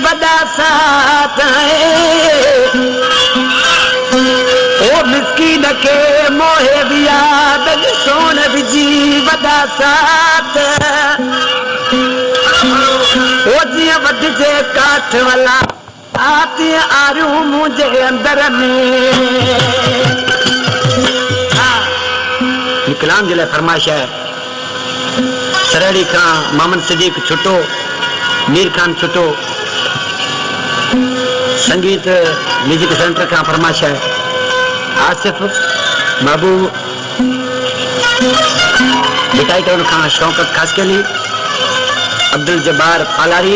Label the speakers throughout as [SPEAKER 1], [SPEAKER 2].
[SPEAKER 1] वॾा साथ ओ मिस्कीन खे मोहे विया सोन विझी वॾा साथ ओ जीअं वधिजे काठ वाला आती आरियूं मुंहिंजे अंदर में। कलाम जे लाइ फरमाइश है सरड़ी खां मोहम्मद सिद्दीक छुटो, मीर खान छुटो, संगीत म्यूजिक सेंटर खां फरमाइश है आसिफ महबूब, मिठाई टाउन खां शौकत खासकेली, अब्दुल जब्बार पालारी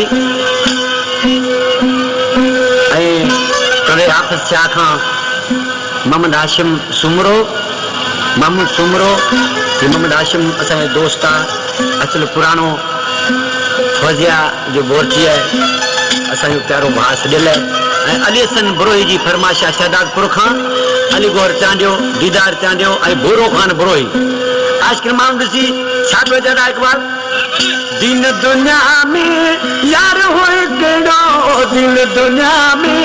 [SPEAKER 1] ऐं कड़े हाफ़िज़ शाह खां मोहम्मद हाशिम सुमरो। मोहम्मद सुमरो मोहम्मद हाशिम असांजो दोस्त आहे, असुल पुराणो फौजिया जो बोरची आहे, असांजो प्यारो भाउ सॼियल आहे। ऐं अली हसन बुरोही जी फरमाइश आहे शहदादपुर खां अली गौर चांडियो, दीदार चांडियो ऐं भूरो खान बुरोही। आशिक़ माण्हू ॾिसी छा पियो चवंदा इक़बाल, दिन दुनिया में यार हो कहिड़ो, दिन दुनिया में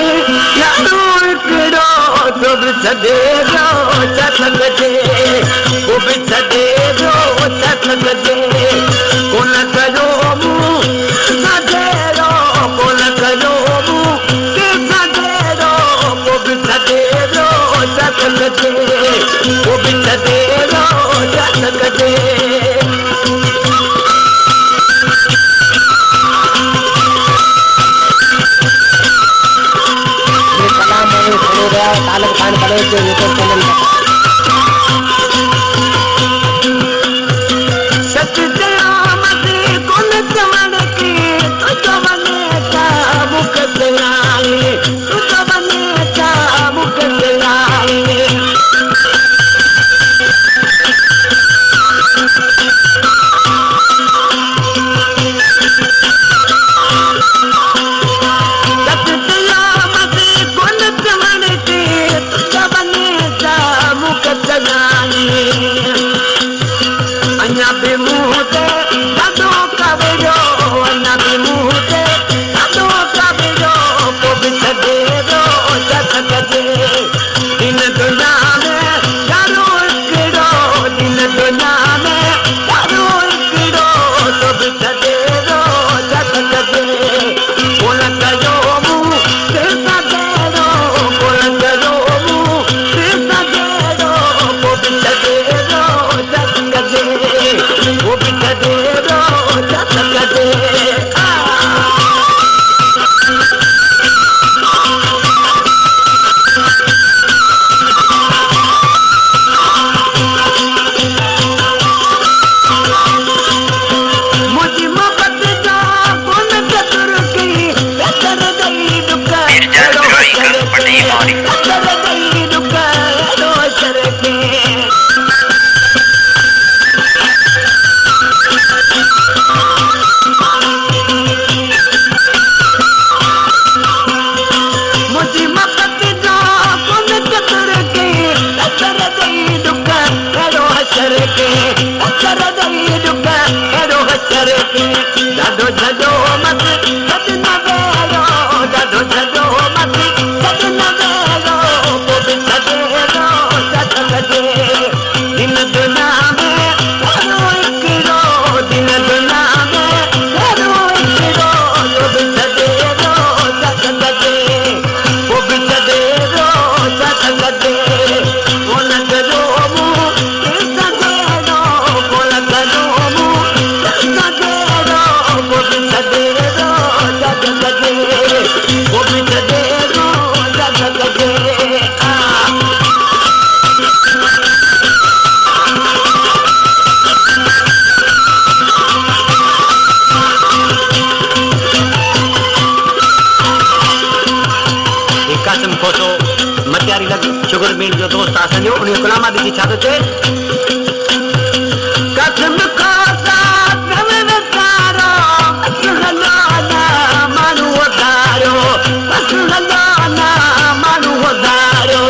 [SPEAKER 1] यार हो कहिड़ो, तो बि छॾे वियो छा लॻे, वो बि छॾे वियो छा लॻे, कोन कयो मूं सां जहिड़ो, कोन कयो मूं कंहिंसां जहिड़ो, वो बि छॾे वियो छा लॻे, वो बि छॾे वियो छा लॻे। तालब खान बलोच जो यूट्यूब चैनल सच मती कोन चवण की तुझो वने का मुख चलाई, तुझो वने का मुख चलाई, अञा बि मूं ते ॾाढो कवियो, अञा बि मूं ते ॾाढो कवियो, पोइ बि छॾे वियो छा लॻे, दिन दुनिया में यारो हिकिड़ो, दिन दुनिया में यारो हिकिड़ो, तो बि छॾे वियो छा लॻे, कोन कयो मूं कंहिंसां जहिड़ो, कोन कयो मूं कंहिंसां जहिड़ो, पोइ बि छॾे वियो छा लॻे, वो भी छॾे वियो छा लॻे। मुंहिंजी मोहबत जा कोन कदुर कई, कदर ॾेई ॾुक अहिड़ो शर खे, कदर ॾेई ॾुक अहिड़ो शर खे, मुंहिंजी मोहबत जा कोन कदुर कई, कदर ॾेई ॾुक अहिड़ो शर खे, कदर ॾेई ॾुक अहिड़ो शर खे, ॾाढो छॾो मत छॾ न वेलो, ॾाढो छॾो मत छॾ न वेलो, पोइ बि छॾे वियो छा लॻे, दिन दुनिया में यारो हिकिड़ो, दिन दुनिया में यारो हिकिड़ो, तो बि छॾे वियो छा लॻे, वो बि छॾे वियो छा लॻे, कोन कयो मूं कंहिंसां जहिड़ो, कोन कयो मूं कंहिंसां जहिड़ो, वो बि छॾे वियो छा लॻे, वो बि छॾे वियो छा लॻे। कासिम खोसो मटियारी लॻ शुगर मिल जो दोस्त आहे असांजो, उन गुलामा ॾिसी छा थो चए, कासिम खोसा माण्हू वधारियो, माण्हू वधारियो,